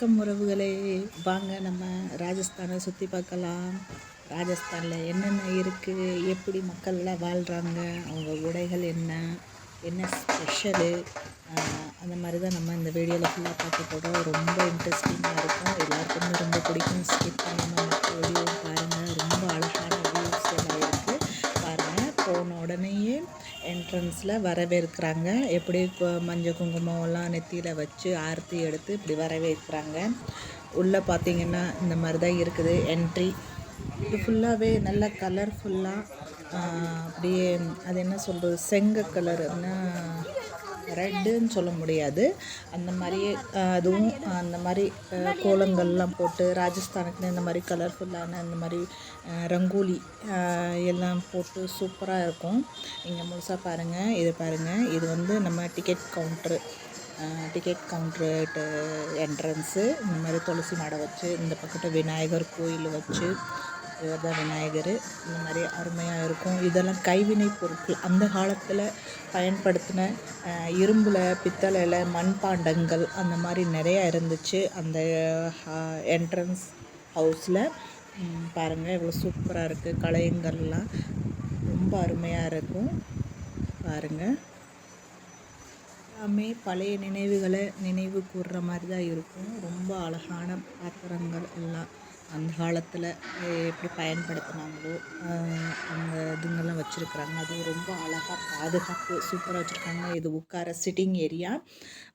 வணக்கம் உறவுகளே, வாங்க நம்ம ராஜஸ்தானை சுற்றி பார்க்கலாம். ராஜஸ்தானில் என்னென்ன இருக்குது, எப்படி மக்கள்லாம் வாழ்கிறாங்க, அவங்க உடைகள் என்ன என்ன ஸ்பெஷலு, அந்த மாதிரி தான் நம்ம இந்த வீடியோவில் ஃபுல்லாக பார்க்க போகிறோம். ரொம்ப இன்ட்ரெஸ்டிங்காக இருக்கும், எல்லாருக்குமே ரொம்ப பிடிக்கும். ஸ்கிப் பண்ணாமல் மற்ற வீடியோ பாருங்கள். ரொம்ப அழகான வியூஸ் எல்லாம் இருக்குது பாருங்கள். போன உடனேயே என்ட்ரன்ஸில் வரவேற்கிறாங்க. எப்படி மஞ்சள் குங்குமம்லாம் நெத்தியில் வச்சு ஆரத்தி எடுத்து இப்படி வரவேற்கிறாங்க. உள்ளே பார்த்தீங்கன்னா இந்த மாதிரி தான் இருக்குது என்ட்ரி. இது ஃபுல்லாகவே நல்ல கலர்ஃபுல்லாக அப்படியே அது என்ன சொல்கிறது, செங்க கலருன்னா ரெட்டுன்னு சொல்ல முடியாது, அந்த மாதிரியே அதுவும் அந்த மாதிரி கோலங்கள்லாம் போட்டு ராஜஸ்தானுக்குன்னு இந்த மாதிரி கலர்ஃபுல்லான இந்த மாதிரி ரங்கோலி எல்லாம் போட்டு சூப்பராக இருக்கும். இங்கே முழுசாக பாருங்கள், இது பாருங்கள், இது வந்து நம்ம டிக்கெட் கவுண்ட்ரு என்ட்ரன்ஸு. இந்த மாதிரி துளசி மாடை வச்சு இந்த பக்கத்து விநாயகர் கோயில் வச்சு, இவர் தான் விநாயகர். இந்த மாதிரி அருமையாக இருக்கும். இதெல்லாம் கைவினை பொருட்கள், அந்த காலத்தில் பயன்படுத்தின இரும்பில், பித்தளையில், மண்பாண்டங்கள் அந்த மாதிரி நிறையா இருந்துச்சு அந்த என்ட்ரன்ஸ் ஹவுஸில். பாருங்கள் எவ்வளோ சூப்பராக இருக்குது. கலையங்கள்லாம் ரொம்ப அருமையாக இருக்கும் பாருங்கள். எல்லாமே பழைய நினைவுகளை நினைவு கூர்ற மாதிரி தான் இருக்கும். ரொம்ப அழகான பாத்திரங்கள் எல்லாம் அந்த காலத்தில் எப்படி பயன்படுத்தினாங்களோ அந்த இதுங்கெல்லாம் வச்சுருக்குறாங்க. அதுவும் ரொம்ப அழகாக பாதுகாப்பு சூப்பராக வச்சுருக்காங்க. இது உட்கார சிட்டிங் ஏரியா.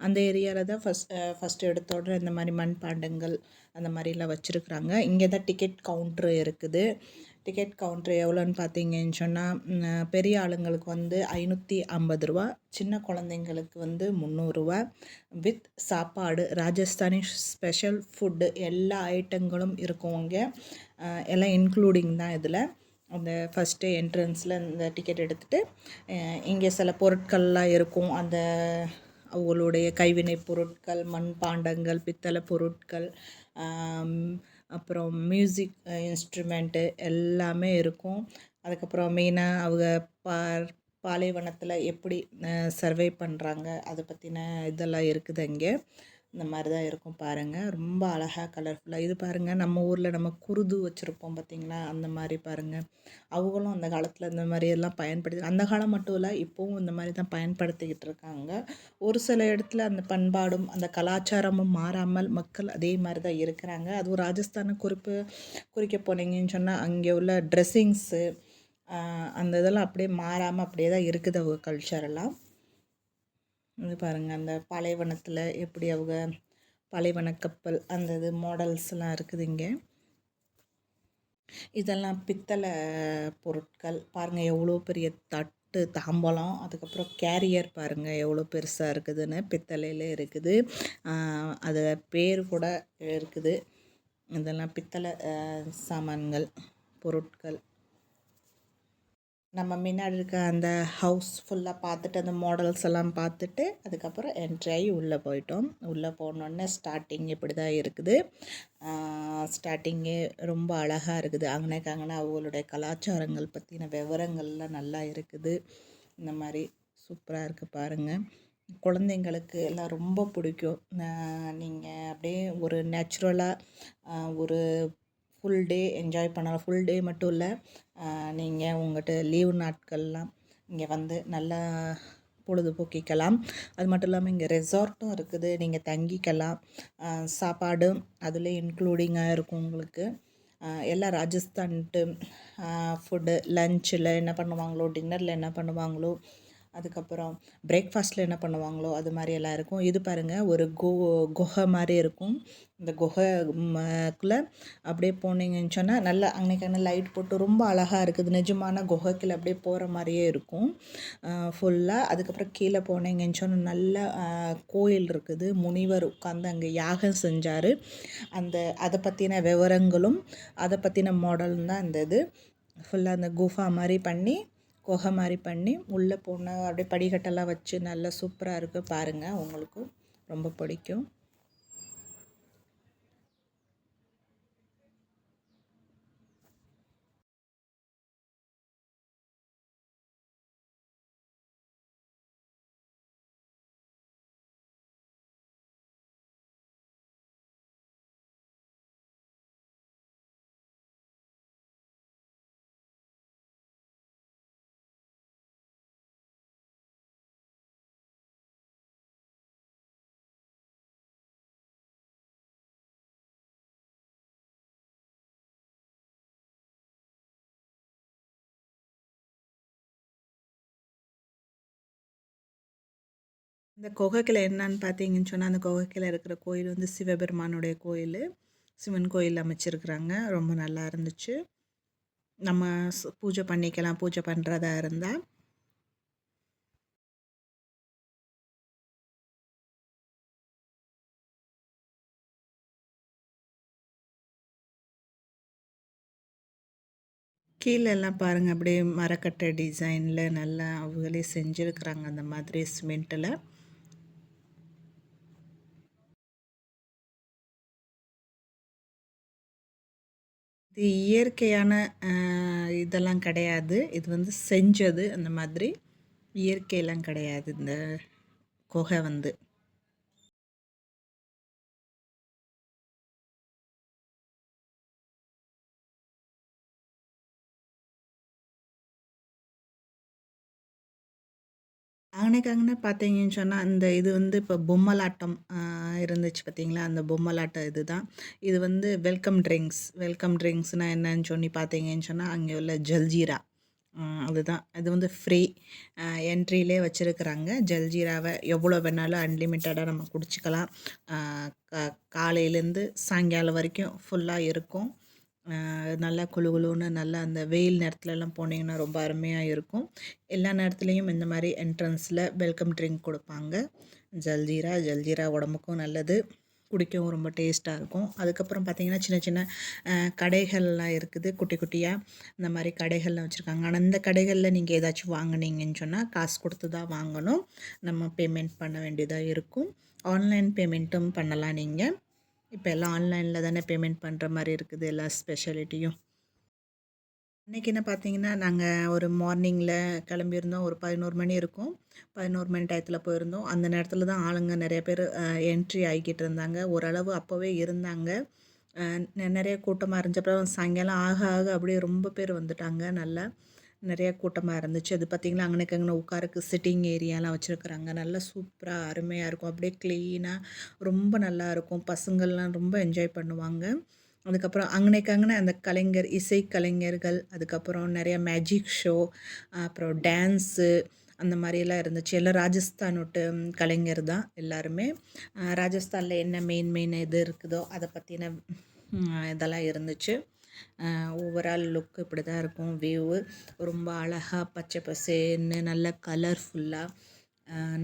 அந்த ஏரியாவில் தான் ஃபஸ்ட்டு எடுத்த உடனே இந்த மாதிரி மண்பாண்டங்கள் அந்த மாதிரிலாம் வச்சுருக்குறாங்க. இங்கே தான் டிக்கெட் கவுண்ட்ரு இருக்குது. டிக்கெட் கவுண்ட்ரு எவ்வளோன்னு பார்த்தீங்கன்னு சொன்னால், பெரிய ஆளுங்களுக்கு வந்து 550 ரூபா, சின்ன குழந்தைங்களுக்கு வந்து 300 ரூபா, வித் சாப்பாடு, ராஜஸ்தானி ஸ்பெஷல் ஃபுட்டு எல்லா ஐட்டங்களும் இருக்கும் இங்கே. எல்லாம் இன்க்ளூடிங் தான் இதில். அந்த ஃபஸ்ட்டு என்ட்ரன்ஸில் இந்த டிக்கெட் எடுத்துகிட்டு இங்கே சில பொருட்கள்லாம் இருக்கும். அந்த அவங்களுடைய கைவினை பொருட்கள், மண்பாண்டங்கள், பித்தளை பொருட்கள், அப்புறம் மியூசிக் இன்ஸ்ட்ருமெண்ட்டு எல்லாமே இருக்கும். அதுக்கப்புறம் மெயினாக அவங்க பாலைவனத்தில் எப்படி சர்வே பண்ணுறாங்க அதை பற்றின இதெல்லாம் இருக்குது அங்கே. இந்த மாதிரி தான் இருக்கும் பாருங்கள். ரொம்ப அழகாக கலர்ஃபுல்லாக. இது பாருங்கள், நம்ம ஊரில் நம்ம குருது வச்சுருப்போம் பார்த்திங்களா, அந்த மாதிரி பாருங்கள். அவங்களும் அந்த காலத்தில் இந்த மாதிரி எல்லாம் பயன்படுத்தி, அந்த காலம் மட்டும் இல்லை இப்போவும் இந்த மாதிரி தான் பயன்படுத்திக்கிட்டு இருக்காங்க. ஒரு சில இடத்துல அந்த பண்பாடும் அந்த கலாச்சாரமும் மாறாமல் மக்கள் அதே மாதிரி தான் இருக்கிறாங்க. அதுவும் ராஜஸ்தானை குறிக்க போனீங்கன்னு சொன்னால் அங்கே உள்ள ட்ரெஸ்ஸிங்ஸு அந்த இதெல்லாம் அப்படியே மாறாமல் அப்படியே தான் இருக்குது அவங்க கல்ச்சரெல்லாம். இது பாருங்கள், அந்த பாலைவனத்தில் எப்படி அவங்க பாலைவன கப்பல் அந்த இது மாடல்ஸ்லாம் இருக்குது இங்கே. இதெல்லாம் பித்தளை பொருட்கள் பாருங்கள், எவ்வளோ பெரிய தட்டு, தாம்பலம், அதுக்கப்புறம் கேரியர் பாருங்கள் எவ்வளோ பெருசாக இருக்குதுன்னு, பித்தளையில் இருக்குது. அது பேர் கூட இருக்குது. இதெல்லாம் பித்தளை சாமான்கள், பொருட்கள். நம்ம முன்னாடி இருக்க அந்த ஹவுஸ் ஃபுல்லாக பார்த்துட்டு அந்த மாடல்ஸ் எல்லாம் பார்த்துட்டு அதுக்கப்புறம் என்ட்ரி ஆகி உள்ளே போயிட்டோம். உள்ளே போனோடனே ஸ்டார்டிங் இப்படி தான் இருக்குது. ஸ்டார்டிங்கே ரொம்ப அழகாக இருக்குது. அங்கனக்கு அங்கனே அவங்களுடைய கலாச்சாரங்கள் பற்றின விவரங்கள்லாம் நல்லா இருக்குது. இந்த மாதிரி சூப்பராக இருக்குது பாருங்கள். குழந்தைங்களுக்கு எல்லாம் ரொம்ப பிடிக்கும். நீங்கள் அப்படியே ஒரு நேச்சுரலாக ஒரு ஃபுல் டே என்ஜாய் பண்ணலாம். ஃபுல் டே மட்டும் இல்லை, நீங்கள் உங்கள்கிட்ட லீவு நாட்கள்லாம் இங்கே வந்து நல்லா பொழுதுபோக்கிக்கலாம். அது மட்டும் இல்லாமல் இங்கே ரெசார்ட்டும் இருக்குது, நீங்கள் தங்கிக்கலாம். சாப்பாடும் அதில் இன்க்ளூடிங்காக இருக்கும் உங்களுக்கு. எல்லாம் ராஜஸ்தான்ட்டு ஃபுட்டு, லஞ்சில் என்ன பண்ணுவாங்களோ, டின்னரில் என்ன பண்ணுவாங்களோ, அதுக்கப்புறம் பிரேக்ஃபாஸ்ட்டில் என்ன பண்ணுவாங்களோ அது மாதிரி எல்லாம் இருக்கும். இது பாருங்கள், ஒரு குகை மாதிரி இருக்கும். இந்த குகைக்குள்ளே அப்படியே போனீங்கன்னு சொன்னால் நல்லா அன்னைக்கான லைட் போட்டு ரொம்ப அழகாக இருக்குது. நிஜமான குகைக்குள்ளே அப்படியே போகிற மாதிரியே இருக்கும் ஃபுல்லாக. அதுக்கப்புறம் கீழே போனீங்கன்னு சொன்னால் நல்ல கோயில் இருக்குது. முனிவர் உட்காந்து அங்கே யாகம் செஞ்சார். அதை பற்றின விவரங்களும் அதை பற்றின மாடலும் தான் இந்த இது ஃபுல்லாக. அந்த குஃபா மாதிரி பண்ணி, குகை மாதிரி பண்ணி உள்ளே போனால் அப்படியே படிக்கட்டெல்லாம் வச்சு நல்லா சூப்பராக இருக்குது பாருங்கள். உங்களுக்கும் ரொம்ப பிடிக்கும். இந்த குகைக்குள்ள என்னன்னு பார்த்தீங்கன்னு சொன்னால், அந்த குகைக்குள்ள இருக்கிற கோயில் வந்து சிவபெருமானுடைய கோயில். சிவன் கோயில் அமைச்சிருக்கிறாங்க. ரொம்ப நல்லா இருந்துச்சு. நம்ம பூஜை பண்ணிக்கலாம், பூஜை பண்ணுறதா இருந்தால். கீழெல்லாம் பாருங்கள், அப்படியே மரக்கட்டை டிசைனில் நல்லா அவங்களே செஞ்சுருக்குறாங்க அந்த மாதிரி சிமெண்ட்டில். இது இயற்கையான இதெல்லாம் கிடையாது. இது வந்து செஞ்சது அந்த மாதிரி. இயற்கையெல்லாம் கிடையாது இந்த குகை வந்து. அங்கனே பார்த்தீங்கன்னு சொன்னால், அந்த இது வந்து இப்போ பொம்மலாட்டம் இருந்துச்சு பார்த்தீங்களா? அந்த பொம்மலாட்டம் இதுதான். இது வந்து வெல்கம் ட்ரிங்க்ஸ்னால் என்னன்னு சொல்லி பார்த்தீங்கன்னு சொன்னால், அங்கே உள்ள ஜல்ஜீரா அதுதான். அது வந்து ஃப்ரீ என்ட்ரியிலே வச்சுருக்குறாங்க. ஜல்ஜீராவை எவ்வளோ வேணாலும் அன்லிமிட்டடாக நம்ம குடிச்சிக்கலாம். காலையிலேருந்து சாயங்காலம் வரைக்கும் ஃபுல்லாக இருக்கும். நல்லா குளு குளுன்னு நல்லா அந்த வெயில் நேரத்துலலாம் போனீங்கன்னா ரொம்ப அருமையாக இருக்கும். எல்லா நேரத்துலேயும் இந்த மாதிரி என்ட்ரன்ஸில் வெல்கம் ட்ரிங்க் கொடுப்பாங்க. ஜல்ஜீரா உடம்புக்கும் நல்லது, குடிக்கவும் ரொம்ப டேஸ்ட்டாக இருக்கும். அதுக்கப்புறம் பார்த்திங்கன்னா சின்ன சின்ன கடைகள்லாம் இருக்குது, குட்டி குட்டியாக இந்த மாதிரி கடைகள்லாம் வச்சுருக்காங்க. ஆனால் இந்த கடைகளில் நீங்கள் ஏதாச்சும் வாங்கினீங்கன்னு சொன்னால் காசு கொடுத்து தான் வாங்கணும். நம்ம பேமெண்ட் பண்ண வேண்டியதாக இருக்கும். ஆன்லைன் பேமெண்ட்டும் பண்ணலாம் நீங்கள். இப்போ எல்லாம் ஆன்லைனில் தானே பேமெண்ட் பண்ணுற மாதிரி இருக்குது எல்லா ஸ்பெஷாலிட்டியும். இன்றைக்கி என்ன பார்த்தீங்கன்னா, நாங்கள் ஒரு மார்னிங்கில் கிளம்பியிருந்தோம். ஒரு 11 மணி இருக்கும். 11 மணி டயத்தில் போயிருந்தோம். அந்த நேரத்தில் தான் ஆளுங்க நிறைய பேர் என்ட்ரி ஆகிக்கிட்டு இருந்தாங்க. ஓரளவு அப்போவே இருந்தாங்க. நிறைய கூட்டமாக இருந்துச்சப்பறம் சாயங்காலம் ஆக ஆக அப்படியே ரொம்ப பேர் வந்துட்டாங்க. நல்லா நிறையா கூட்டமாக இருந்துச்சு. அது பார்த்திங்கன்னா அங்கனக்கு உட்காருக்கு சிட்டிங் ஏரியாலாம் வச்சுருக்குறாங்க. நல்லா சூப்பராக அருமையாக இருக்கும். அப்படியே க்ளீனாக ரொம்ப நல்லாயிருக்கும். பசங்கள்லாம் ரொம்ப என்ஜாய் பண்ணுவாங்க. அதுக்கப்புறம் அங்கனே அந்த இசை கலைஞர்கள், அதுக்கப்புறம் நிறையா மேஜிக் ஷோ, அப்புறம் டான்ஸு அந்த மாதிரியெல்லாம் இருந்துச்சு. எல்லாம் ராஜஸ்தானோட்டு கலைஞர் தான் எல்லாருமே. ராஜஸ்தானில் என்ன மெயின் இது இருக்குதோ அதை பற்றின இதெல்லாம் இருந்துச்சு. ஓவரால் லுக் இப்படி தான் இருக்கும். வியூவு ரொம்ப அழகாக பச்சை பசேன்னு நல்ல கலர்ஃபுல்லாக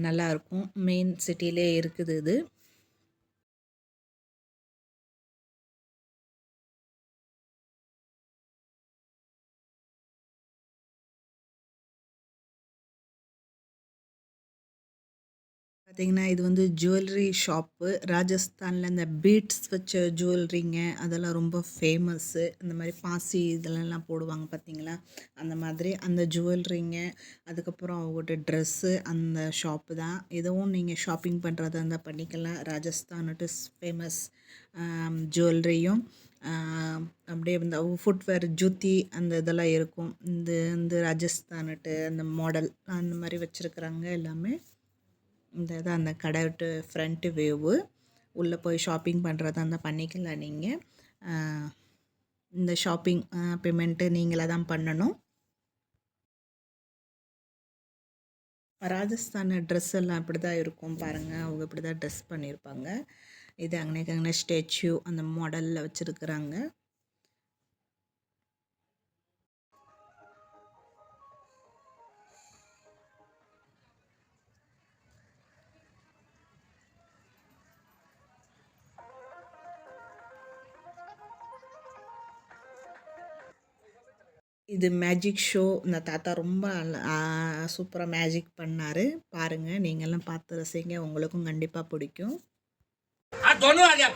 நல்லாயிருக்கும். மெயின் சிட்டிலே இருக்குது இது. பார்த்திங்கன்னா இது வந்து ஜுவல்லரி ஷாப்பு. ராஜஸ்தானில் இந்த பீட்ஸ் வச்ச ஜுவல்லரிங்க அதெல்லாம் ரொம்ப ஃபேமஸ்ஸு. இந்த மாதிரி பாசி இதெல்லாம் போடுவாங்க பார்த்தீங்களா, அந்த மாதிரி அந்த ஜுவல்லரிங்க. அதுக்கப்புறம் அவங்கள்ட்ட ட்ரெஸ்ஸு அந்த ஷாப்பு தான். இதுவும் நீங்கள் ஷாப்பிங் பண்ணுறதா இருந்தால் பண்ணிக்கலாம். ராஜஸ்தானுட்டு ஃபேமஸ் ஜுவல்லரியும் அப்படியே இந்த ஃபுட்வேர் ஜுத்தி அந்த இதெல்லாம் இருக்கும். இந்த ராஜஸ்தானுட்டு அந்த மாடல் அந்த மாதிரி வச்சுருக்குறாங்க எல்லாமே. இந்த தான் அந்த கடை விட்டு ஃப்ரண்ட்டு வியூவு. உள்ளே போய் ஷாப்பிங் பண்ணுறதா இருந்தால் பண்ணிக்கலாம் நீங்கள். இந்த ஷாப்பிங் பேமெண்ட்டு நீங்களாக தான் பண்ணணும். ராஜஸ்தான் ட்ரெஸ் எல்லாம் இப்படி தான் இருக்கும் பாருங்கள். அவங்க இப்படி தான் ட்ரெஸ் பண்ணியிருப்பாங்க. இது அங்கனே ஸ்டேச்சு அந்த மாடலில் வச்சுருக்குறாங்க. இது மேஜிக் ஷோ. இந்த தாத்தா ரொம்ப சூப்பராக மேஜிக் பண்ணார். பாருங்கள், நீங்கள்லாம் பார்த்து ரசிங்க, உங்களுக்கும் கண்டிப்பாக பிடிக்கும். दोनों आ जाओ,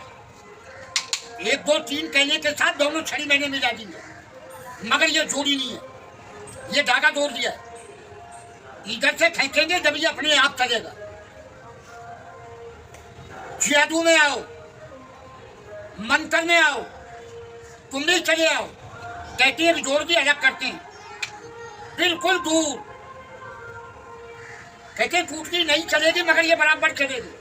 1 2 3 कहने के साथ दोनों छड़ी महीने में जा देंगे, मगर ये जोड़ी नहीं है, ये धागा तोड़ दिया। इधर से फेंकेंगे जब ये अपने आप चलेगा। जादू में आओ, मंत्र में आओ, तुम भी चले आओ। कहते हैं जोड़ भी अलग करते हैं, बिल्कुल दूर। कहते हैं टूटती नहीं चलेगी मगर ये बराबर चलेगी।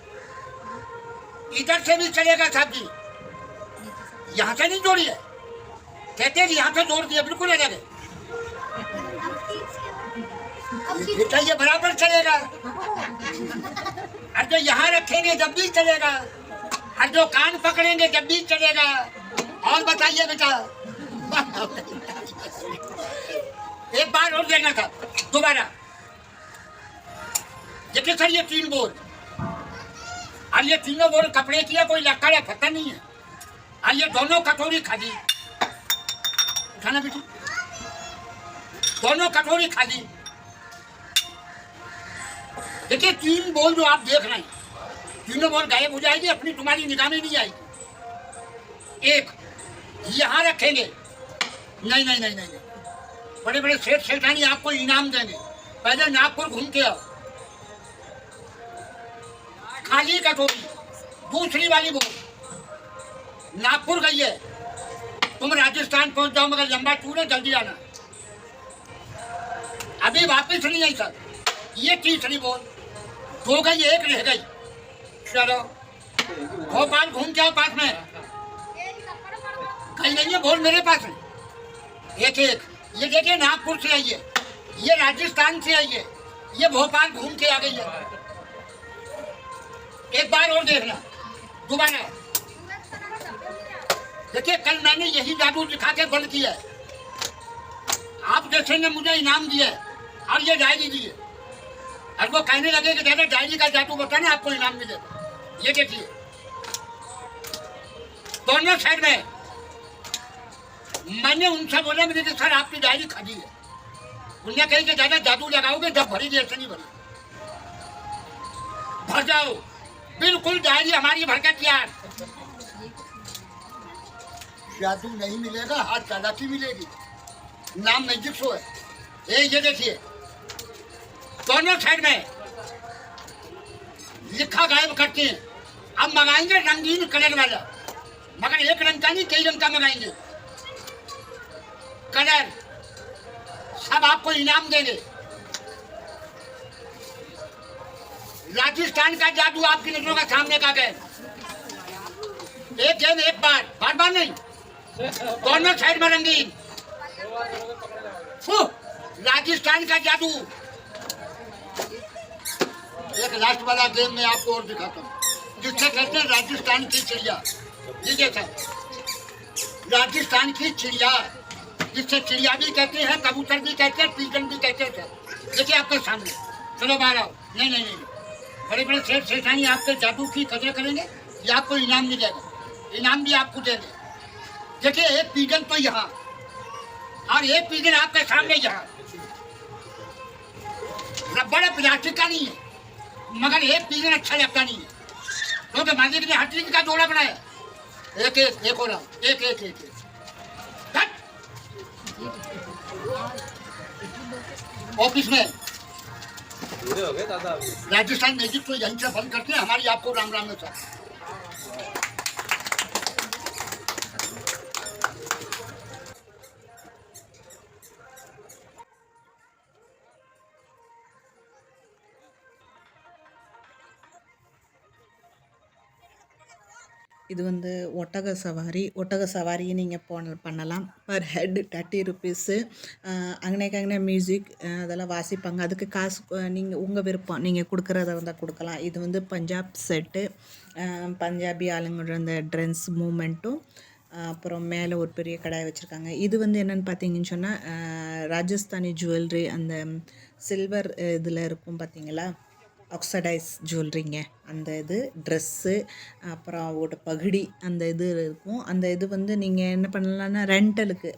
इधर से भी चलेगा साहब जी, यहाँ से नहीं जोड़ी है। कहते हैं यहाँ से जोड़ दिया, बिल्कुल अलग है। बेटा ये बराबर चलेगा। और जो यहाँ रखेंगे जब भी चलेगा, और जो कान पकड़ेंगे जब भी चलेगा। और बताइए बेटा, एक बार और देना था दोबारा। देखिए सर, ये 3 बोल, और ये तीनों बोल कपड़े की है, कोई लक्कड़ या फत्ता नहीं है। और ये दोनों कटोरी खाली, उठाना बेटी, दोनों कटोरी खाली। देखिए 3 बोल जो आप देख रहे हैं, तीनों बोल गायब हो जाएगी, अपनी तुम्हारी निगाह में नहीं आएगी। एक यहाँ रखेंगे, नहीं नहीं नहीं नहीं, बड़े बड़े सेठ सेठानी आपको इनाम देंगे। पहले नागपुर घूम के आओ, खाली कटोरी। दूसरी वाली बोल, नागपुर गई है, तुम राजस्थान पहुंच जाओ, मगर लंबा टूर है, जल्दी आना, अभी वापस नहीं आई सर। ये तीसरी बोल, 2 गई, 1 रह गई। चलो भोपाल घूम के आओ, पास में कहीं नहीं है बोल, मेरे पास है। एक एक, ये देखिए नागपुर से आई है, ये राजस्थान से आई है, ये भोपाल घूम के आ गई है। एक बार और देखना दोबारा। देखिए कल मैंने यही जादू दिखा के बंद किया है। आप जैसे ने मुझे इनाम दिया और ये डायरी दी है, और वो कहने लगे कि दादा डायरी का जादू बताना, आपको इनाम मिलेगा। ये देखिए दोनों साइड में। मैंने उनसे बोला, मैंने कहा सर आपकी डायरी खाली है। उन्होंने कही कि दादा जादू लगाओगे जब भरी जैसे नहीं भरी, भर जाओ, बिल्कुल डायरी हमारी भर के तैयार। जादू नहीं मिलेगा, हाथ चालाकी मिलेगी। नाम मैजिक शो है। ये देखिए दोनों साइड में लिखा गायब करते हैं। अब मंगाएंगे रंगीन कलर वाला, मगर एक रंग का नहीं, कई रंग का मंगाएंगे कलर, सब आपको इनाम देंगे। राजस्थान का जादू आपकी नजरों का सामने का गए। एक गेम एक बार, बार बार नहीं, दोनों साइड में रंगीन। राजस्थान का जादू। एक लास्ट वाला गेम में आपको और दिखाता हूँ, जिससे कहते हैं राजस्थान की चिड़िया। ये देखा, राजस्थान की चिड़िया, जिससे चिड़िया भी कहते हैं, कबूतर भी कहते हैं, पीजन भी कहते हैं। देखिए आपके सामने, चलो बाहर आओ। नहीं नहीं नहीं, बड़े बड़े सेठ सेठानी आपके जादू की कदर करेंगे, ये आपको इनाम मिलेगा, इनाम भी आपको देंगे। देखिए एक पीजन तो यहाँ, और एक पीजन आपके सामने यहाँ। रबड़ प्लास्टिक का नहीं है, मगर एक पीजन अच्छा लगता नहीं है, क्योंकि मालिक ने हर चीज का जोड़ा बनाया। एक एक एक और एक एक एक ऑफिस में राजस्थान मैजिक तो यहीं से बंद करते हैं। हमारी आपको राम राम में सर। இது வந்து ஒட்டக சவாரி நீங்கள் பண்ணலாம். Per head 30 rupees. அங்கனே மியூசிக் அதெல்லாம் வாசிப்பாங்க. அதுக்கு காசு நீங்கள் உங்கள் விருப்பம், நீங்கள் கொடுக்குறத வந்தால் கொடுக்கலாம். இது வந்து பஞ்சாப் செட்டு, பஞ்சாபி ஆளுங்களோட அந்த ட்ரென்ஸ் மூமெண்ட்டும், அப்புறம் மேலே ஒரு பெரிய கடாய் வச்சுருக்காங்க. இது வந்து என்னென்னு பார்த்தீங்கன்னு சொன்னால் ராஜஸ்தானி ஜுவல்லரி, அந்த சில்வர் இதில் இருக்கும் பார்த்தீங்களா, ஆக்சடைஸ் ஜுவல்லரிங்க. அந்த இது ட்ரெஸ்ஸு, அப்புறம் ஒரு பகுடி, அந்த இது இருக்கும். அந்த இது வந்து நீங்கள் என்ன பண்ணலான்னா ரெண்டலுக்கு,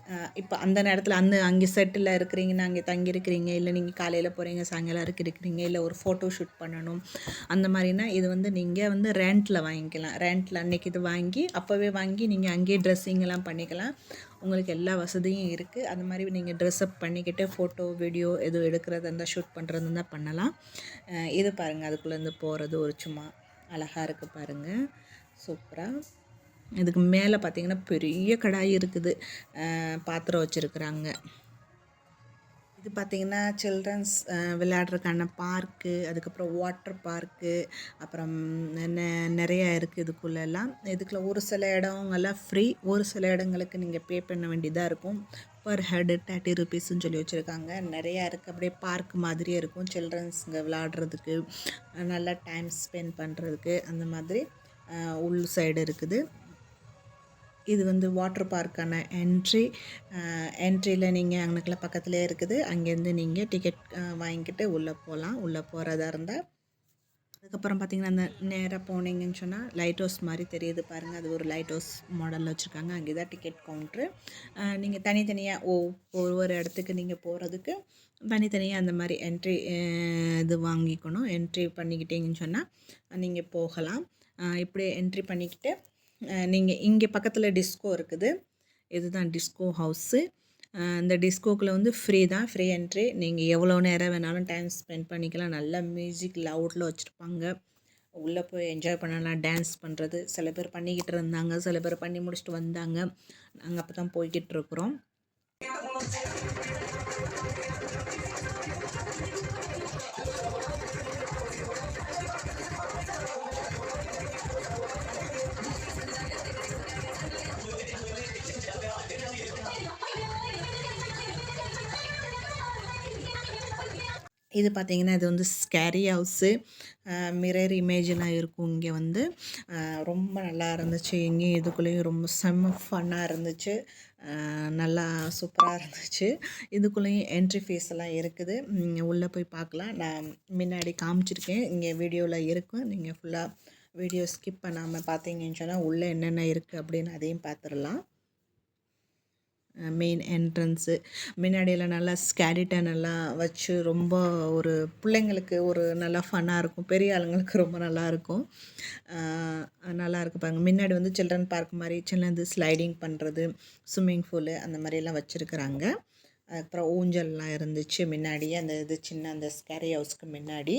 இப்போ அந்த நேரத்தில் அங்கே செட்டில் இருக்கிறீங்கன்னா, அங்கே தங்கியிருக்கிறீங்க, இல்லை நீங்கள் காலையில் போகிறீங்க சாயங்காலம் இருக்கிறீங்க, இல்லை ஒரு ஃபோட்டோ ஷூட் பண்ணணும், அந்த மாதிரினா இது வந்து நீங்கள் வந்து ரெண்டில் வாங்கிக்கலாம். ரெண்டில் அன்றைக்கி இது வாங்கி அப்போவே வாங்கி நீங்கள் அங்கேயே ட்ரெஸ்ஸிங்கெல்லாம் பண்ணிக்கலாம். உங்களுக்கு எல்லா வசதியும் இருக்குது. அந்த மாதிரி நீங்கள் ட்ரெஸ்அப் பண்ணிக்கிட்டு ஃபோட்டோ வீடியோ எதுவும் எடுக்கிறது இருந்தால் ஷூட் பண்ணுறது இருந்தால் பண்ணலாம். இது பாருங்கள், அதுக்குள்ளேருந்து போகிறது ஒரு சும்மா அழகாக இருக்குது பாருங்கள், சூப்பராக. இதுக்கு மேலே பார்த்திங்கன்னா பெரிய கடாய் இருக்குது, பாத்திரம் வச்சுருக்குறாங்க. இது பார்த்திங்கன்னா சில்ட்ரன்ஸ் விளையாடுறதுக்கான பார்க்கு, அதுக்கப்புறம் வாட்டர் பார்க்கு, அப்புறம் நிறையா இருக்குது இதுக்குள்ளெல்லாம். இதுக்குள்ள ஒரு சில இடங்கள்லாம் ஃப்ரீ, ஒரு சில இடங்களுக்கு நீங்கள் பே பண்ண வேண்டியதாக இருக்கும். பர் ஹெட் 30 ருபீஸ்ன்னு சொல்லி வச்சுருக்காங்க. நிறையா இருக்குது, அப்படியே பார்க் மாதிரியே இருக்கும் சில்ட்ரன்ஸுங்க விளையாடுறதுக்கு, நல்லா டைம் ஸ்பெண்ட் பண்ணுறதுக்கு அந்த மாதிரி உள் சைடு இருக்குது. இது வந்து வாட்டர் பார்க்கான என்ட்ரியில் நீங்கள் அங்கனக்குள்ள பக்கத்துலேயே இருக்குது. அங்கேருந்து நீங்கள் டிக்கெட் வாங்கிக்கிட்டு உள்ளே போகலாம், உள்ளே போகிறதா இருந்தால். அதுக்கப்புறம் பார்த்திங்கன்னா அந்த நேராக போனீங்கன்னு சொன்னால் லைட் ஹவுஸ் மாதிரி தெரியுது பாருங்கள். அது ஒரு லைட் ஹவுஸ் மாடலில் வச்சுருக்காங்க. அங்கே தான் டிக்கெட் கவுண்ட்ரு. நீங்கள் தனித்தனியாக ஒவ்வொரு இடத்துக்கு நீங்கள் போகிறதுக்கு தனித்தனியாக அந்த மாதிரி என்ட்ரி இது வாங்கிக்கணும். என்ட்ரி பண்ணிக்கிட்டீங்கன்னு சொன்னால் நீங்கள் போகலாம். இப்படி என்ட்ரி பண்ணிக்கிட்டு நீங்கள் இங்கே பக்கத்தில் டிஸ்கோ இருக்குது. இதுதான் டிஸ்கோ ஹவுஸு. இந்த டிஸ்கோக்குள்ளே வந்து ஃப்ரீ தான், ஃப்ரீ என்ட்ரி. நீங்கள் எவ்வளோ நேரம் வேணாலும் டைம் ஸ்பெண்ட் பண்ணிக்கலாம். நல்லா மியூசிக் லவுடில் வச்சுருப்பாங்க. உள்ளே போய் என்ஜாய் பண்ணலாம். டான்ஸ் பண்ணுறது சில பேர் பண்ணிக்கிட்டு இருந்தாங்க, சில பேர் பண்ணி முடிச்சுட்டு வந்தாங்க. நாங்கள் அப்போ தான் போய்கிட்டு இருக்கிறோம். இது பார்த்திங்கன்னா இது வந்து ஸ்கேரி ஹவுஸு. மிரர் இமேஜெலாம் இருக்கும் இங்கே வந்து. ரொம்ப நல்லா இருந்துச்சு. இங்கேயும் இதுக்குள்ளேயும் ரொம்ப செம்ம ஃபன்னாக இருந்துச்சு. நல்லா சூப்பராக இருந்துச்சு. இதுக்குள்ளேயும் என்ட்ரி ஃபீஸ் எல்லாம் இருக்குது. நீங்கள் உள்ளே போய் பார்க்கலாம். நான் முன்னாடி காமிச்சிருக்கேன், இங்கே வீடியோவில் இருக்கும். நீங்கள் ஃபுல்லாக வீடியோ ஸ்கிப் பண்ணாமல் பார்த்தீங்கன்னு சொன்னால் உள்ளே என்னென்ன இருக்குது அப்படின்னு அதையும் பார்த்துடலாம். மெயின் என்ட்ரன்ஸு முன்னாடியெல்லாம் நல்லா ஸ்கேரிட்டன் எல்லாம் வச்சு ரொம்ப ஒரு பிள்ளைங்களுக்கு ஒரு நல்லா ஃபன்னாக இருக்கும். பெரிய ஆளுங்களுக்கு ரொம்ப நல்லாயிருக்கும். நல்லா இருக்குது பாருங்கள். முன்னாடி வந்து சில்ட்ரன் பார்க் மாதிரி சின்னது ஸ்லைடிங் பண்ணுறது, ஸ்விம்மிங் பூலு அந்த மாதிரிலாம் வச்சுருக்குறாங்க. அதுக்கப்புறம் ஊஞ்சல்லாம் இருந்துச்சு முன்னாடியே. அந்த இது சின்ன அந்த ஸ்கேரி ஹவுஸ்க்கு முன்னாடி.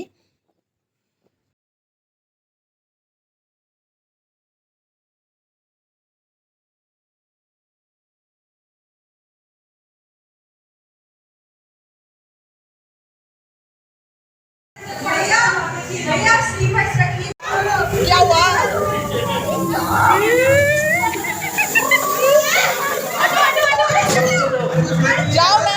क्या हुआ? जाओ ना।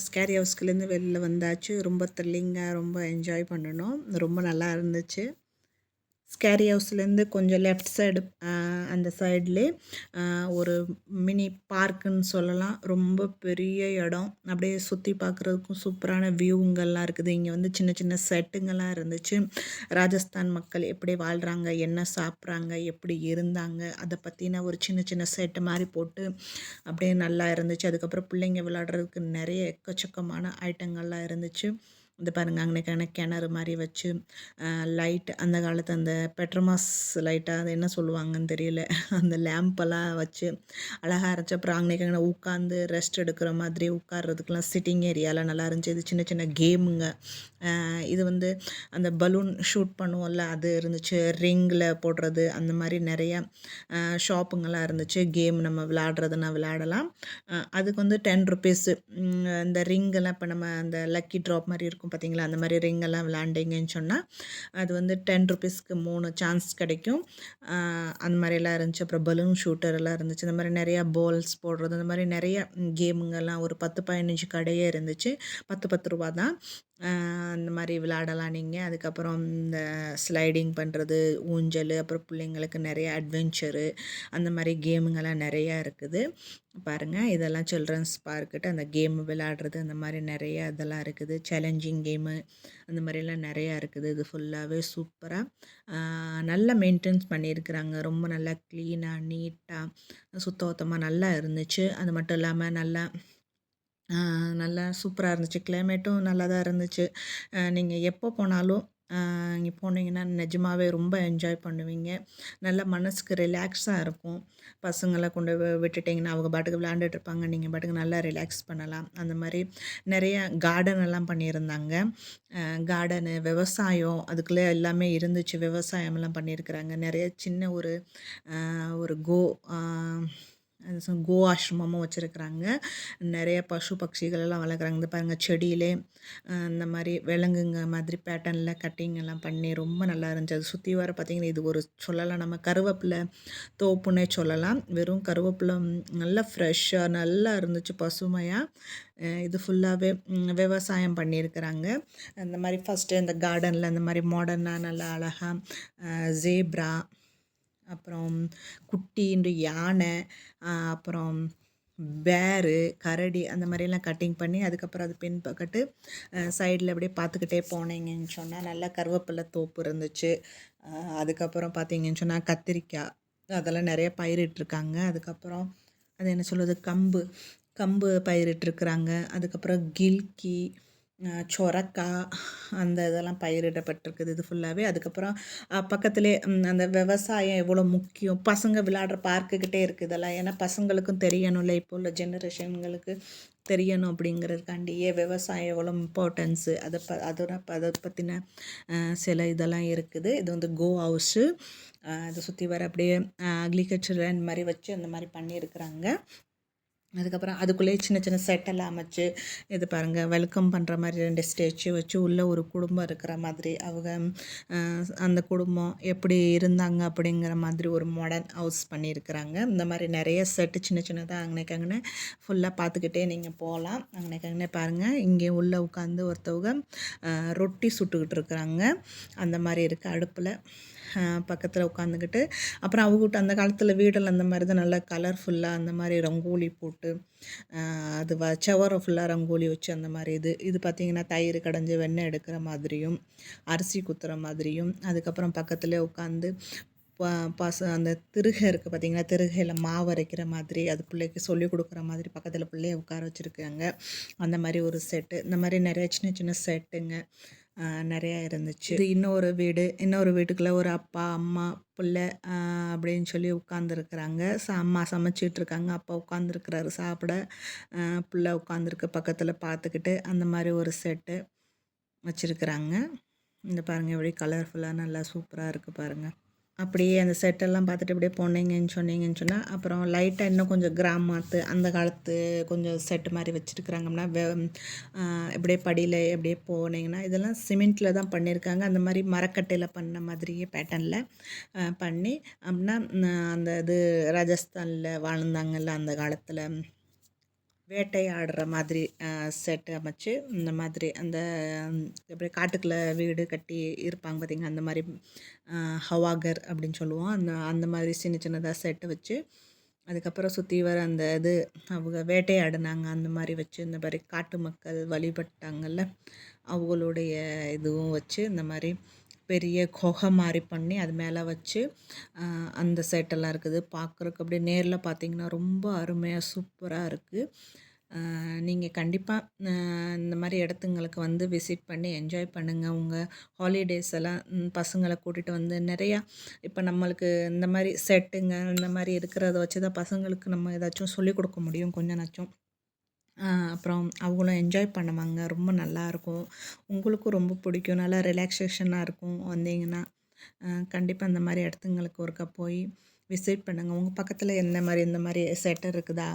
ஸ்கேரி ஹவுஸ்குலேருந்து வெளில வந்தாச்சு. ரொம்ப த்ரில்லிங்காக ரொம்ப என்ஜாய் பண்ணணும். ரொம்ப நல்லா இருந்துச்சு. ஸ்கேரி ஹவுஸ்லேருந்து கொஞ்சம் லெஃப்ட் சைடு அந்த சைட்லே ஒரு மினி பார்க்குன்னு சொல்லலாம். ரொம்ப பெரிய இடம். அப்படியே சுற்றி பார்க்குறதுக்கும் சூப்பரான வியூங்கள்லாம் இருக்குது. இங்கே வந்து சின்ன சின்ன செட்டுங்கள்லாம் இருந்துச்சு. ராஜஸ்தான் மக்கள் எப்படி வாழ்கிறாங்க, என்ன சாப்பிட்றாங்க, எப்படி இருந்தாங்க, அதை பற்றின ஒரு சின்ன சின்ன செட்டு மாதிரி போட்டு அப்படியே நல்லா இருந்துச்சு. அதுக்கப்புறம் பிள்ளைங்க விளையாடுறதுக்கு நிறைய எக்கச்சக்கமான ஐட்டங்கள்லாம் இருந்துச்சு. இது பாருங்க அங்கனக்கான கிணறு மாதிரி வச்சு லைட் அந்த காலத்து அந்த பெட்ரோமாஸ் லைட்டாக அது என்ன சொல்லுவாங்கன்னு தெரியல அந்த லேம்பெல்லாம் வச்சு அழகாக இருந்துச்சு. அப்புறம் அங்கனக்கான உட்காந்து ரெஸ்ட் எடுக்கிற மாதிரி உட்கார்றதுக்கெலாம் சிட்டிங் ஏரியாலாம் நல்லா இருந்துச்சு. இது சின்ன சின்ன கேமுங்க. இது வந்து அந்த பலூன் ஷூட் பண்ணுவோம்ல அது இருந்துச்சு. ரிங்கில் போடுறது அந்த மாதிரி நிறையா ஷாப்புங்கெல்லாம் இருந்துச்சு. கேம் நம்ம விளையாடுறதுன்னா விளையாடலாம். அதுக்கு வந்து 10 ருபீஸு. இந்த ரிங்கெல்லாம் இப்போ நம்ம அந்த லக்கி ட்ராப் மாதிரி இருக்கும் பார்த்தீங்களா, அந்த மாதிரி ரிங்கெல்லாம் விளையாண்டிங்கன்னு சொன்னால் அது வந்து 10 ருபீஸ்க்கு 3 சான்ஸ் கிடைக்கும். அந்த மாதிரிலாம் இருந்துச்சு. அப்புறம் பலூன் ஷூட்டர் எல்லாம் இருந்துச்சு. இந்த மாதிரி நிறையா பால்ஸ் போடுறது அந்த மாதிரி நிறைய கேமுங்கெல்லாம் ஒரு 10 15 கடையே இருந்துச்சு. 10 ரூபா தான். அந்த மாதிரி விளையாடலாம் நீங்கள். அதுக்கப்புறம் இந்த ஸ்லைடிங் பண்ணுறது, ஊஞ்சல், அப்புறம் பிள்ளைங்களுக்கு நிறைய அட்வென்ச்சரு அந்த மாதிரி கேமுங்கெல்லாம் நிறையா இருக்குது. பாருங்கள் இதெல்லாம் சில்ட்ரன்ஸ் பார்க்கிட்ட அந்த கேம் விளையாடுறது அந்த மாதிரி நிறைய இதெல்லாம் இருக்குது. சேலஞ்சிங் கேமு அந்த மாதிரிலாம் நிறையா இருக்குது. இது ஃபுல்லாகவே சூப்பராக நல்லா மெயின்டெனன்ஸ் பண்ணியிருக்கிறாங்க. ரொம்ப நல்லா க்ளீனாக நீட்டாக சுத்தபத்தமாக நல்லா இருந்துச்சு. அது மட்டும் இல்லாமல் நல்லா சூப்பராக இருந்துச்சு. கிளைமேட்டும் நல்லா தான் இருந்துச்சு. நீங்கள் எப்போ போனாலும் இங்கே போனீங்கன்னா நிஜமாவே ரொம்ப என்ஜாய் பண்ணுவீங்க. நல்லா மனசுக்கு ரிலாக்ஸாக இருக்கும். பசங்களை கொண்டு விட்டுட்டிங்கன்னா அவங்க பாட்டுக்கு விளையாண்டுட்டு இருப்பாங்க. நீங்கள் பாட்டுக்கு நல்லா ரிலாக்ஸ் பண்ணலாம். அந்த மாதிரி நிறைய கார்டன் எல்லாம் பண்ணியிருந்தாங்க. கார்டனு, விவசாயம் அதுக்குள்ளே எல்லாமே இருந்துச்சு. விவசாயமெல்லாம் பண்ணியிருக்கிறாங்க. நிறைய சின்ன ஒரு ஒரு கோ ஆஷ்ரமமும் வச்சுருக்குறாங்க. நிறைய பசு பட்சிகள் எல்லாம் வளர்க்குறாங்க. இந்த பாருங்கள் செடியிலே இந்த மாதிரி விலங்குங்க மாதிரி பேட்டர்னில் கட்டிங் எல்லாம் பண்ணி ரொம்ப நல்லா இருந்துச்சு. அது சுற்றி வர பார்த்திங்கன்னா இது ஒரு சொல்லலாம் நம்ம கருவேப்பிலை தோப்புன்னே சொல்லலாம். வெறும் கருவேப்பிலை நல்லா ஃப்ரெஷ்ஷாக நல்லா இருந்துச்சு பசுமையாக. இது ஃபுல்லாகவே விவசாயம் பண்ணியிருக்கிறாங்க. இந்த மாதிரி ஃபஸ்ட்டு இந்த கார்டனில் இந்த மாதிரி மாடர்னாக நல்லா அழகாக ஜேப்ரா, அப்புறம் குட்டின்ற யானை, அப்புறம் பேரு, கரடி அந்த மாதிரிலாம் கட்டிங் பண்ணி அதுக்கப்புறம் அது பின்பக்கட்டு சைடில் அப்படியே பார்த்துக்கிட்டே போனீங்கன்னு சொன்னால் நல்லா கருவேப்பிலை தோப்பு இருந்துச்சு. அதுக்கப்புறம் பார்த்தீங்கன்னு சொன்னால் கத்திரிக்காய் அதெல்லாம் நிறைய பயிரிட்டிருக்காங்க. அதுக்கப்புறம் அது என்ன சொல்கிறது கம்பு பயிரிட்டிருக்கிறாங்க. அதுக்கப்புறம் கில்கி, சொரக்காய் அந்த இதெல்லாம் பயிரிடப்பட்டிருக்குது இது ஃபுல்லாகவே. அதுக்கப்புறம் பக்கத்துலேயே அந்த விவசாயம் எவ்வளோ முக்கியம், பசங்க விளையாடுற பார்க்குக்கிட்டே இருக்குது இதெல்லாம். ஏன்னா பசங்களுக்கும் தெரியணும்ல, இப்போ உள்ள ஜெனரேஷன்களுக்கு தெரியணும் அப்படிங்கிறதுக்காண்டியே விவசாயம் எவ்வளோ இம்பார்ட்டன்ஸு அதை பற்றின சில இதெல்லாம் இருக்குது. இது வந்து கோ ஹவுஸு. இதை சுற்றி வர அப்படியே அக்ரிகல்ச்சர் லேண்ட் மாதிரி வச்சு அந்த மாதிரி பண்ணியிருக்கிறாங்க. அதுக்கப்புறம் அதுக்குள்ளேயே சின்ன சின்ன செட்டெல்லாம் அமைச்சு இது பாருங்கள் வெல்கம் பண்ணுற மாதிரி 2 ஸ்டேச்சு வச்சு உள்ளே ஒரு குடும்பம் இருக்கிற மாதிரி அவங்க அந்த குடும்பம் எப்படி இருந்தாங்க அப்படிங்கிற மாதிரி ஒரு மாடர்ன் ஹவுஸ் பண்ணியிருக்கிறாங்க. இந்த மாதிரி நிறைய செட்டு சின்ன சின்னதாக அங்கனே ஃபுல்லாக பார்த்துக்கிட்டே நீங்கள் போகலாம். அங்கனே பாருங்கள் இங்கே உள்ளே உட்காந்து ஒருத்தவங்க ரொட்டி சுட்டுக்கிட்டு இருக்கிறாங்க. அந்த மாதிரி இருக்குது அடுப்பில் பக்கத்தில் உட்காந்துக்கிட்டு. அப்புறம் அவங்ககிட்ட அந்த காலத்தில் வீடில் அந்த மாதிரி தான் நல்லா கலர்ஃபுல்லாக அந்த மாதிரி ரங்கோலி போட்டு அது செவரை ஃபுல்லாக ரங்கோலி வச்சு அந்த மாதிரி இது பார்த்திங்கன்னா தயிர் கடைஞ்சி வெண்ணெய் எடுக்கிற மாதிரியும் அரிசி குத்துற மாதிரியும். அதுக்கப்புறம் பக்கத்துலேயே உட்காந்து அந்த திருகை இருக்குது பார்த்திங்கன்னா, திருகையில் மாவு அரைக்கிற மாதிரி அது பிள்ளைக்கு சொல்லிக் கொடுக்குற மாதிரி பக்கத்தில் பிள்ளைய உட்கார வச்சுருக்காங்க. அந்த மாதிரி ஒரு செட்டு. இந்த மாதிரி நிறைய சின்ன சின்ன செட்டுங்க நிறையா இருந்துச்சு. இது இன்னொரு வீட்டுக்குள்ளே ஒரு அப்பா அம்மா பிள்ளை அப்படின்னு சொல்லி உட்காந்துருக்குறாங்க. அம்மா சமைச்சிட்ருக்காங்க, அப்பா உட்காந்துருக்குறாரு சாப்பிட, பிள்ளை உட்காந்துருக்கு பக்கத்தில் பார்த்துக்கிட்டு. அந்த மாதிரி ஒரு செட்டு வச்சுருக்குறாங்க. இந்த பாருங்கள் எப்படி கலர்ஃபுல்லாக நல்லா சூப்பராக இருக்குது பாருங்கள். அப்படியே அந்த செட்டெல்லாம் பார்த்துட்டு அப்படியே சொன்னீங்கன்னு சொன்னால் அப்புறம் லைட்டாக இன்னும் கொஞ்சம் கிராமத்து அந்த காலத்து கொஞ்சம் செட்டு மாதிரி வச்சுருக்குறாங்கன்னா இப்படியே படியில் எப்படியே போனீங்கன்னா இதெல்லாம் சிமெண்ட்டில் தான் பண்ணியிருக்காங்க. அந்த மாதிரி மரக்கட்டையில் பண்ண மாதிரியே பேட்டர்னில் பண்ணி அப்படின்னா அந்த இது ராஜஸ்தானில் வாழ்ந்தாங்கல்ல அந்த காலத்தில் வேட்டையாடுற மாதிரி செட் அமைச்சு இந்த மாதிரி அந்த எப்படி காட்டுக்குள்ளே வீடு கட்டி இருப்பாங்க பார்த்திங்க, அந்த மாதிரி ஹவாகர் அப்படின்னு சொல்லுவோம். அந்த அந்த மாதிரி சின்ன சின்னதாக செட்டு வச்சு அதுக்கப்புறம் சுற்றி வர அந்த இது அவங்க வேட்டையாடினாங்க அந்த மாதிரி வச்சு இந்த மாதிரி காட்டு மக்கள் வழிபட்டாங்கள்ல அவங்களுடைய இதுவும் வச்சு இந்த மாதிரி பெரிய குகை மாதிரி பண்ணி அது மேலே வச்சு அந்த செட்டெல்லாம் இருக்குது. பார்க்குறக்கு அப்படியே நேரில் பார்த்திங்கன்னா ரொம்ப அருமையாக சூப்பராக இருக்குது. நீங்கள் கண்டிப்பாக இந்த மாதிரி இடத்துங்களுக்கு வந்து விசிட் பண்ணி என்ஜாய் பண்ணுங்கள். உங்கள் ஹாலிடேஸ் எல்லாம் பசங்களை கூட்டிகிட்டு வந்து நிறையா இப்போ நம்மளுக்கு இந்த மாதிரி செட்டுங்க இந்த மாதிரி இருக்கிறத வச்சு தான் பசங்களுக்கு நம்ம ஏதாச்சும் சொல்லிக் கொடுக்க முடியும் கொஞ்சம் நச்சம். அப்புறம் அவங்களும் என்ஜாய் பண்ணுவாங்க. ரொம்ப நல்லாயிருக்கும், உங்களுக்கும் ரொம்ப பிடிக்கும், நல்லா ரிலாக்ஸேஷனாக இருக்கும். வந்தீங்கன்னா கண்டிப்பாக இந்த மாதிரி இடத்துங்களுக்கு ஒருக்கா போய் விசிட் பண்ணுங்கள். உங்கள் பக்கத்தில் எந்த மாதிரி இந்த மாதிரி செட்டர் இருக்குதா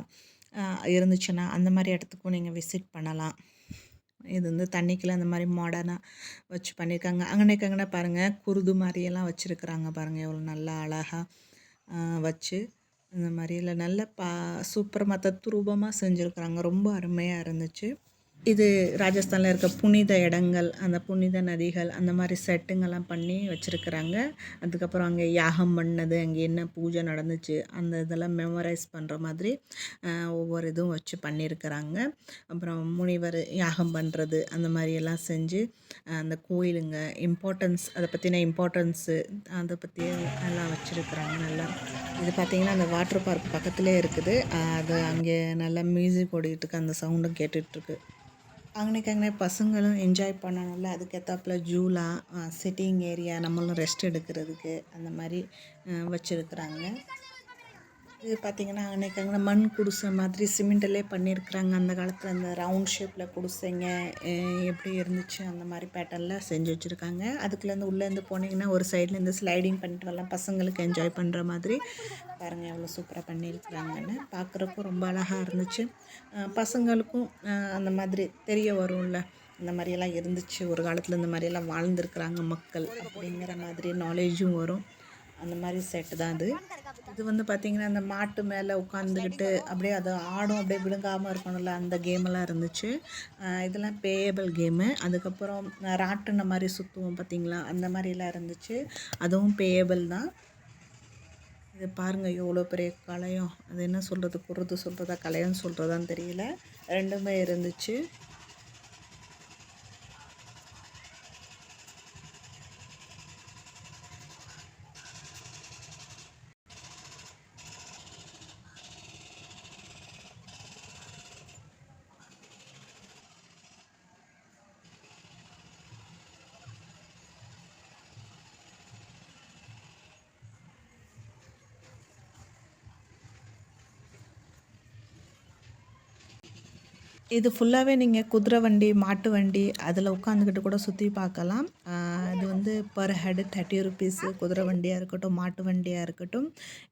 இருந்துச்சுன்னா அந்த மாதிரி இடத்துக்கும் நீங்கள் விசிட் பண்ணலாம். இது வந்து தண்ணிக்குள்ளே அந்த மாதிரி மாடர்னாக வச்சு பண்ணியிருக்காங்க. அங்கனே பாருங்கள் குருது மாதிரியெல்லாம் வச்சுருக்குறாங்க பாருங்கள், எவ்வளோ நல்லா அழகாக வச்சு இந்த மாதிரியில் நல்ல சூப்பரமாக தத்ரூபமாக செஞ்சுருக்குறாங்க. ரொம்ப அருமையாக இருந்துச்சு. இது ராஜஸ்தானில் இருக்க புனித இடங்கள், அந்த புனித நதிகள் அந்த மாதிரி செட்டுங்கெல்லாம் பண்ணி வச்சுருக்குறாங்க. அதுக்கப்புறம் அங்கே யாகம் பண்ணது, அங்கே என்ன பூஜை நடந்துச்சு அந்த இதெல்லாம் மெமரைஸ் பண்ணுற மாதிரி ஒவ்வொரு இதுவும் வச்சு பண்ணியிருக்கிறாங்க. அப்புறம் முனிவர் யாகம் பண்ணுறது அந்த மாதிரியெல்லாம் செஞ்சு அந்த கோயிலுங்க இம்பார்ட்டன்ஸ் அதை பற்றின இம்பார்ட்டன்ஸு அதை பற்றி எல்லாம் வச்சுருக்குறாங்க. நல்லா இது பார்த்திங்கன்னா அந்த வாட்டர் பார்க் பக்கத்துலேயே இருக்குது. அது அங்கே நல்லா மியூசிக் ஓடிக்கிட்டுருக்கு, அந்த சவுண்டும் கேட்டுட்ருக்கு. அங்கனே பசங்களும் என்ஜாய் பண்ணணும்ல, அதுக்கேற்றாப்புல ஜூலா சிட்டிங் ஏரியா நம்மளும் ரெஸ்ட் எடுக்கிறதுக்கு அந்த மாதிரி வச்சுருக்குறாங்க. இது பார்த்திங்கன்னா அன்றைக்கி மண் குடிசை மாதிரி சிமெண்ட்டிலே பண்ணியிருக்கிறாங்க. அந்த காலத்தில் அந்த ரவுண்ட் ஷேப்பில் குடிசைங்க எப்படி இருந்துச்சு அந்த மாதிரி பேட்டர்னில் செஞ்சு வச்சுருக்காங்க. அதுக்குள்ளேருந்து உள்ளேருந்து போனீங்கன்னா ஒரு சைட்லேருந்து ஸ்லைடிங் பண்ணிட்டு வரலாம், பசங்களுக்கு என்ஜாய் பண்ணுற மாதிரி. பாருங்கள் எவ்வளோ சூப்பராக பண்ணியிருக்கிறாங்கன்னு. பார்க்குறக்கும் ரொம்ப அழகாக இருந்துச்சு. பசங்களுக்கும் அந்த மாதிரி தெரிய வரும்ல, இந்த மாதிரியெல்லாம் இருந்துச்சு ஒரு காலத்தில், இந்த மாதிரியெல்லாம் வாழ்ந்துருக்குறாங்க மக்கள் அப்படிங்கிற மாதிரி நாலேஜும் வரும். அந்த மாதிரி செட்டு தான் அது. இது வந்து பார்த்திங்கன்னா அந்த மாட்டு மேலே உட்காந்துக்கிட்டு அப்படியே அது ஆடும், அப்படியே விழுங்காமல் இருக்கணும்ல, அந்த கேமெல்லாம் இருந்துச்சு. இதெல்லாம் பேயபிள் கேமு. அதுக்கப்புறம் ராட்டின மாதிரி சுற்றுவோம் பார்த்திங்களா, அந்த மாதிரிலாம் இருந்துச்சு, அதுவும் பேயபிள் தான். இது பாருங்கள் எவ்வளோ பெரிய கலையம், அது என்ன சொல்கிறது, குருது சொல்கிறதா கலையம்னு சொல்கிறதான்னு தெரியல, ரெண்டுமே இருந்துச்சு. இது ஃபுல்லாகவே நீங்கள் குதிரை வண்டி, மாட்டு வண்டி அதில் உட்காந்துக்கிட்டு கூட சுற்றி பார்க்கலாம். இது வந்து பர் ஹெட் 30 ருபீஸு. குதிரை வண்டியாக இருக்கட்டும், மாட்டு வண்டியாக இருக்கட்டும்,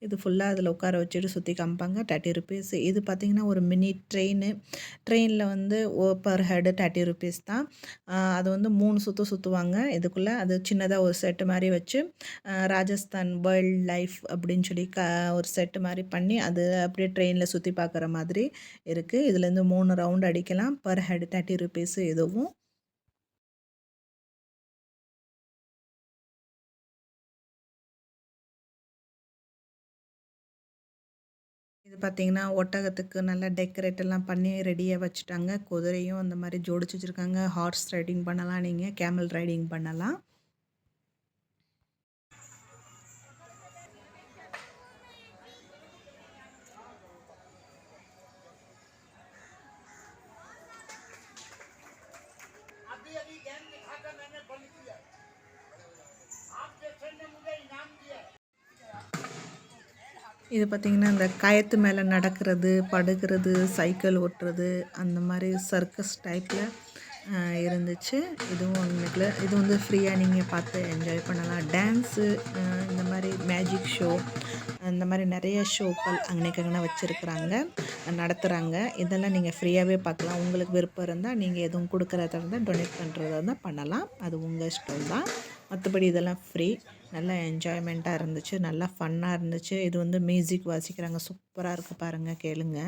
இது ஃபுல்லாக அதில் உட்கார வச்சுட்டு சுற்றி காமிப்பாங்க. 30 ருபீஸ். இது பார்த்திங்கன்னா ஒரு மினி ட்ரெயினில் வந்து பர் ஹெட் 30 ருபீஸ் தான். அது வந்து 3 சுற்றுவாங்க இதுக்குள்ளே. அது சின்னதாக ஒரு செட்டு மாதிரி வச்சு ராஜஸ்தான் வைல்ட் லைஃப் அப்படின்னு சொல்லி ஒரு செட்டு மாதிரி பண்ணி அது அப்படியே ட்ரெயினில் சுற்றி பார்க்குற மாதிரி இருக்குது. இதுலேருந்து 3 ரவுண்ட் அடிக்கலாம். பர் ஹெட் 30 ருபீஸ் இதுவும். இது பார்த்திங்கன்னா ஒட்டகத்துக்கு நல்லா டெக்கரேட் எல்லாம் பண்ணி ரெடியாக வச்சுட்டாங்க. குதிரையும் அந்த மாதிரி ஜோடிச்சு வச்சுருக்காங்க. ஹார்ஸ் ரைடிங் பண்ணலாம், நீங்கள் கேமல் ரைடிங் பண்ணலாம். இது பார்த்திங்கன்னா இந்த கயத்து மேலே நடக்கிறது, படுக்கிறது, சைக்கிள் ஓட்டுறது அந்த மாதிரி சர்க்கஸ் டைப்பில் இருந்துச்சு. இதுவும் ஒன்றுக்குள்ள இது வந்து ஃப்ரீயாக நீங்கள் பார்த்து என்ஜாய் பண்ணலாம். டான்ஸு இந்த மாதிரி மேஜிக் ஷோ இந்த மாதிரி நிறைய ஷோக்கள் அங்கனே வச்சுருக்குறாங்க, நடத்துகிறாங்க. இதெல்லாம் நீங்கள் ஃப்ரீயாகவே பார்க்கலாம். உங்களுக்கு விருப்பம் இருந்தால் நீங்கள் எதுவும் கொடுக்குறதா இருந்தால் டொனேட் பண்ணுறதா இருந்தால் பண்ணலாம், அது உங்கள் இஷ்டம் தான். மற்றபடி இதெல்லாம் ஃப்ரீ. நல்லா என்ஜாய்மெண்ட்டாக இருந்துச்சு, நல்லா ஃபன்னாக இருந்துச்சு. இது வந்து மியூசிக் வாசிக்கிறாங்க, சூப்பராக இருக்குது பாருங்கள், கேளுங்க.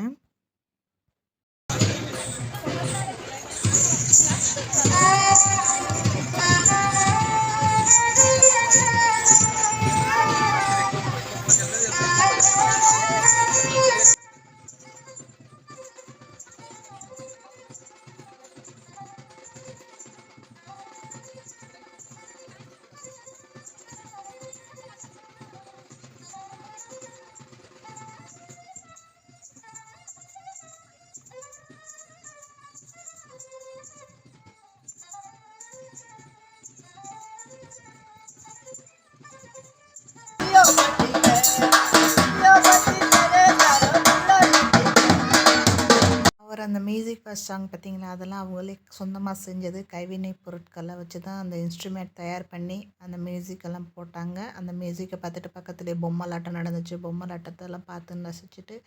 அவர் அந்த மியூசிக் வச்சாங்க பார்த்தீங்களா, அதெல்லாம் அவங்களே சொந்தமாக செஞ்சது. கைவினை பொருட்களை வச்சு தான் அந்த இன்ஸ்ட்ருமெண்ட் தயார் பண்ணி அந்த மியூசிக்கெல்லாம் போட்டாங்க. அந்த மியூசிக்கை பார்த்துட்டு பக்கத்துலேயே பொம்மலாட்டம் நடந்துச்சு. பொம்மலாட்டத்தெல்லாம் பார்த்து ரசிச்சுட்டு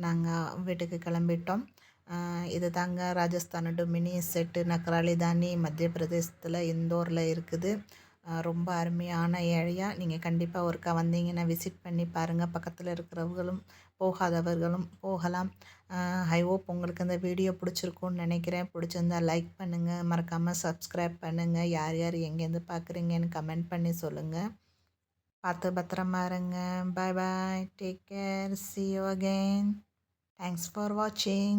நாங்கள் வீட்டுக்கு கிளம்பிட்டோம். இது தாங்க ராஜஸ்தான் டுமினி செட்டு நக்ராலிதானி மத்திய பிரதேசத்தில் இந்தோரில் இருக்குது. ரொம்ப அருமையான ஏரியா. நீங்கள் கண்டிப்பாக ஒருக்கா வந்தீங்கன்னா விசிட் பண்ணி பாருங்கள். பக்கத்தில் இருக்கிறவர்களும் போகாதவர்களும் போகலாம். ஐ ஹோப் உங்களுக்கு இந்த வீடியோ பிடிச்சிருக்கும்னு நினைக்கிறேன். பிடிச்சிருந்தா லைக் பண்ணுங்கள், மறக்காமல் சப்ஸ்கிரைப் பண்ணுங்கள். யார் யார் எங்கேருந்து பார்க்குறீங்கன்னு கமெண்ட் பண்ணி சொல்லுங்கள். பார்த்து பத்திரமா இருங்க. Bye bye, take care, see you again. Thanks for watching.